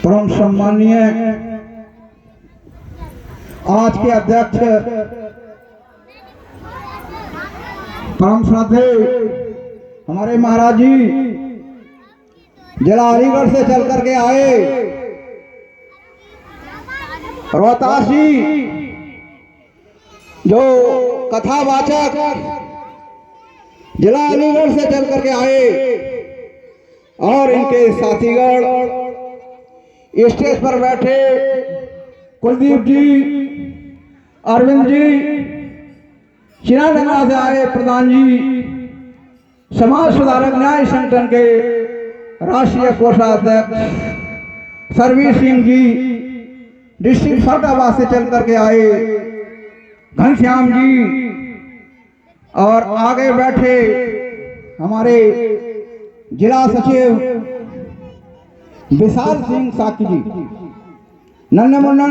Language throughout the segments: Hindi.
परम सम्मानीय आज के अध्यक्ष परम श्रद्धेय हमारे महाराज जी जिला अलीगढ़ से चल करके आए। रोहतास जी जो कथावाचक जिला अलीगढ़ से चल करके आए और इनके साथीगण स्टेज पर बैठे कुलदीप जी, अरविंद जी, चिनानगरा से आए प्रधान जी, समाज सुधारक न्याय संगठन के राष्ट्रीय कोषाध्यक्ष सरवीर सिंह जी, डिस्ट्रिक्ट फरीदाबाद से चल करके आए घनश्याम जी, और आगे बैठे हमारे जिला सचिव विशाल सिंह साकी जी। नन्हे मुन्ने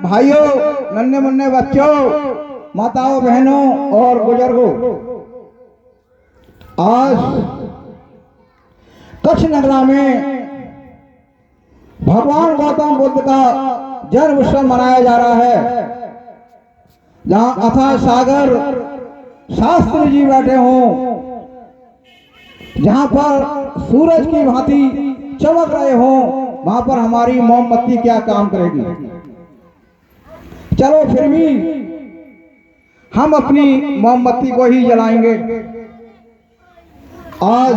भाइयों, नन्हे मुन्ने बच्चों, माताओं बहनों और बुजुर्गों, आज कच्छ नगरा में भगवान गौतम बुद्ध का जन्म उत्सव मनाया जा रहा है, जहां अथाह सागर शास्त्री जी बैठे हों, जहां पर सूरज की भांति चमक रहे हों, वहां पर हमारी मोमबत्ती क्या काम करेगी। चलो फिर भी हम अपनी मोमबत्ती को ही जलाएंगे। आज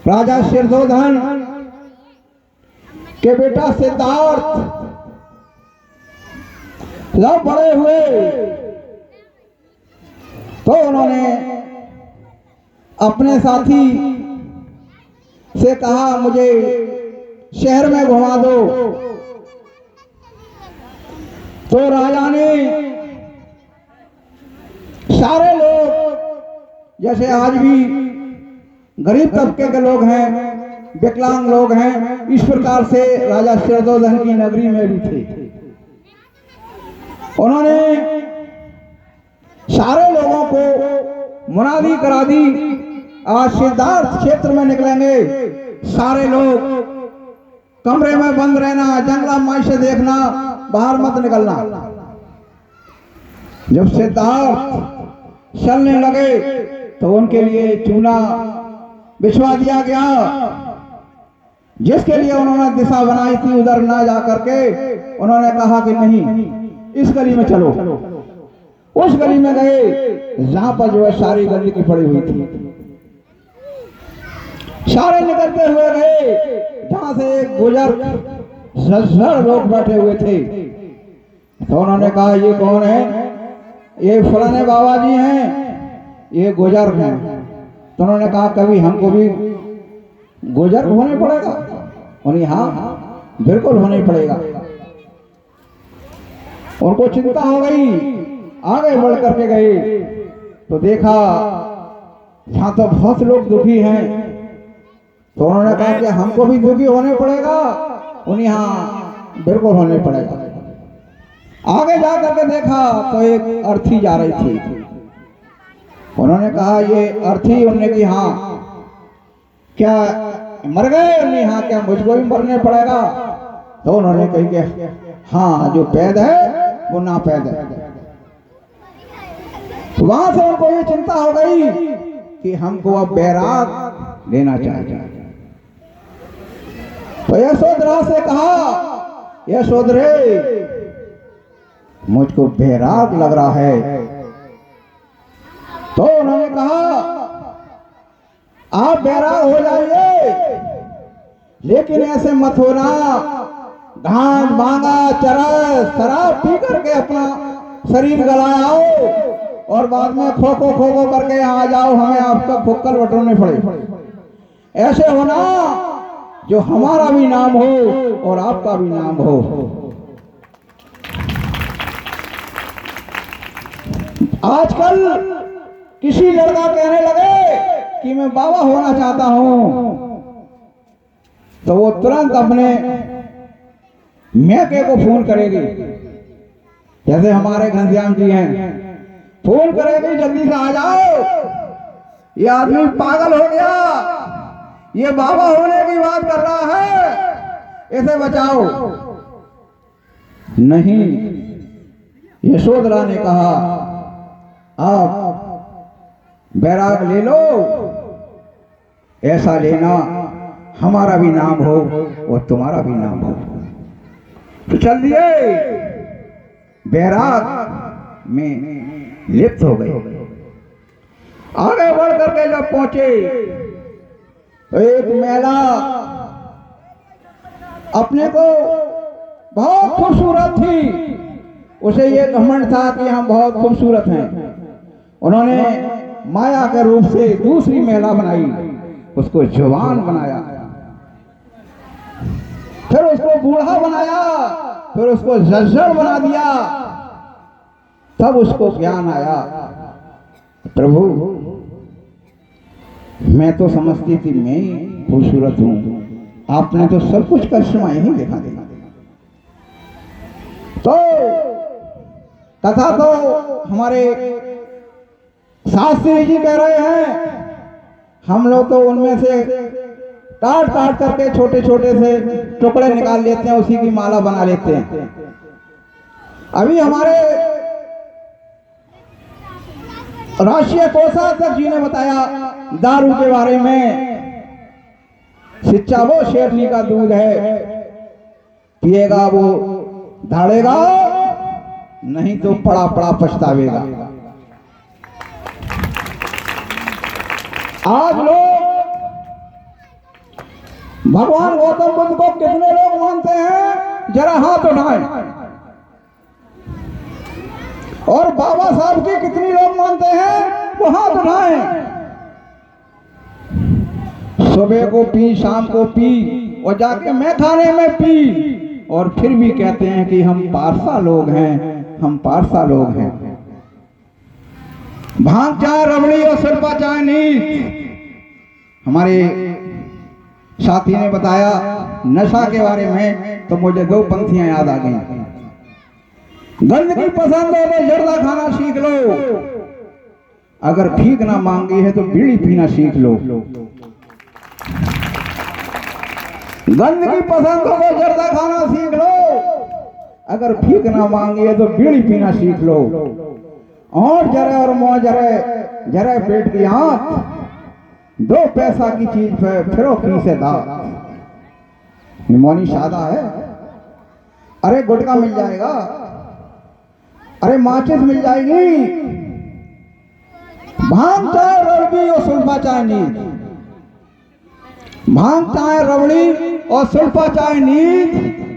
राजा सिरदोधन के बेटा सिद्धार्थ जब बड़े हुए तो उन्होंने अपने साथी से कहा मुझे शहर में घुमा दो। तो राजा ने सारे लोग, जैसे आज भी गरीब तबके के लोग हैं, विकलांग लोग हैं, इस प्रकार से राजा सिरदोधन की नगरी में भी थे। उन्होंने सारे लोगों को मुनादी करा दी, आज सिद्धार्थ क्षेत्र में निकलेंगे, सारे लोग कमरे में बंद रहना, जंगला माई से देखना, बाहर मत निकलना। जब सिद्धार्थ चलने लगे तो उनके लिए चूना बिछवा दिया गया, जिसके लिए उन्होंने दिशा बनाई थी उधर ना जा करके उन्होंने कहा कि नहीं, इस गली में चलो। उस गली में गए जहां पर जो है सारी गंदगी पड़ी हुई थी। सारे निकलते हुए गए जहां से एक बुजुर्ग सज्जन लोग बैठे हुए थे। तो उन्होंने कहा ये कौन है? ये फलाने बाबा जी हैं, ये गुजर हैं। तो उन्होंने कहा कभी हमको भी गुजर होने पड़ेगा? उन्हें हाँ बिल्कुल होने पड़ेगा। उनको चिंता हो गई, आगे बढ़ करके गए तो देखा यहाँ तो बहुत लोग दुखी हैं। तो उन्होंने कहा कि हमको भी दुखी होने पड़ेगा? उन्हें हाँ बिल्कुल होने पड़ेगा। आगे जा करके देखा तो एक अर्थी जा रही थी। उन्होंने कहा ये अर्थी, उन्होंने की हाँ क्या मर गए? उन्हें हाँ क्या मुझको भी मरने पड़ेगा? तो उन्होंने कही कि हाँ जो पैद है वो ना पैद है। तो वहां से उनको ये चिंता हो गई कि हमको अब बैराग लेना चाहिए। तो यशोधरा से कहा यशोधरे मुझको बैराग लग रहा है। तो उन्होंने कहा आप बैराग हो जाइए, लेकिन ऐसे मत होना, धान भांगा चरस शराब पी करके अपना शरीर गलाओ और बाद में खो खो करके आ जाओ, हमें आपका फुक्कल बटोरने पड़े। ऐसे होना जो हमारा भी नाम हो और आपका भी नाम हो। आजकल किसी लड़का कहने लगे कि मैं बाबा होना चाहता हूं, तो वो तुरंत अपने मैके को फोन करेगी। जैसे हमारे घनश्याम जी हैं, फोन करेगी जल्दी से आ जाओ, ये आदमी पागल हो गया, ये बाबा होने की बात कर रहा है, इसे बचाओ। नहीं, यशोधरा ने कहा आप बैराग ले लो, ऐसा लेना हमारा भी नाम हो और तुम्हारा भी नाम हो। तो चल दिए, बैराग में लिप्त हो गए। आगे बढ़ करके जब पहुंचे तो एक महिला अपने को बहुत खूबसूरत थी, उसे ये घमंड था कि हम बहुत खूबसूरत हैं। उन्होंने माया के रूप से दूसरी महिला बनाई, उसको जवान बनाया, फिर उसको बूढ़ा बनाया, फिर उसको जर्जर बना दिया। तब उसको ज्ञान आया, प्रभु मैं तो समझती थी मैं ही खूबसूरत हूं, आपने तो सब कुछ करिश्मा ही दिखा दिया। तो कथा तो हमारे शास्त्री जी कह रहे हैं, हम लोग तो उनमें से काट काट करके छोटे छोटे से टुकड़े निकाल लेते हैं, उसी की माला बना लेते हैं। अभी हमारे राष्ट्रीय कोषाध्यक्ष जी ने बताया दारू के बारे में, शिक्षा वो शेरनी का दूध है, पिएगा वो धाड़ेगा, नहीं तो पड़ा पड़ा पछतावेगा। आज लोग भगवान गौतम बुद्ध को कितने लोग मानते हैं, जरा हाथ उठाएं। और बाबा साहब की कितनी लोग मानते हैं, वो हाथ उठाएं। सुबह को पी, शाम को पी, और जाके मैं खाने में पी, और फिर भी कहते हैं कि हम पारसा लोग हैं, हम पारसा लोग हैं। भांग चाय रबड़ी और सिरपा चाय नीत। हमारे साथी ने बताया नशा के बारे में, तो मुझे दो पंक्तियां याद आ गई। गंदगी पसंद हो तो जर्दा खाना सीख लो, अगर भीख ना मांगी है तो बीड़ी पीना सीख लो। गंदगी पसंद हो तो जर्दा खाना सीख लो, अगर भीख ना मांगी है तो बीड़ी पीना सीख लो। और जरे जरे पेट की आंख, 2 पैसा की चीज पे फिरो की से दांत। मौनी सादा है, अरे गुटखा मिल जाएगा, अरे माचिस मिल जाएगी। भांग चाय रबड़ी और सुल्फा चाय नींद, भांग चाय रबड़ी और सुल्फा चाय नींद,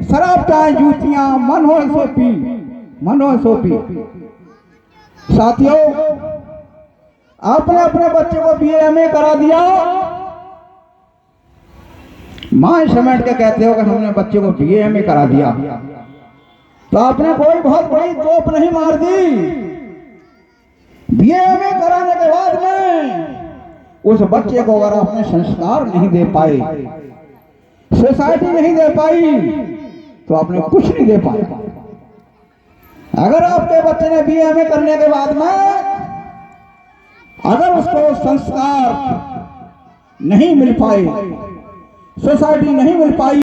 शराब चाय जूतियां, मन हो सो पी, मन हो सो पी। साथियों, आपने अपने बच्चे को BA MA करा दिया, मां समेट के कहते हो कि हमने बच्चे को BA MA करा दिया, तो आपने कोई बहुत बड़ी तोप नहीं मार दी। BA MA कराने के बाद में उस बच्चे को अगर आपने संस्कार नहीं दे पाए, सोसाइटी नहीं दे पाई, तो आपने कुछ नहीं दे पाया। अगर आपके बच्चे ने BA MA करने के बाद में अगर उसको संस्कार नहीं मिल पाए, सोसाइटी नहीं मिल पाई,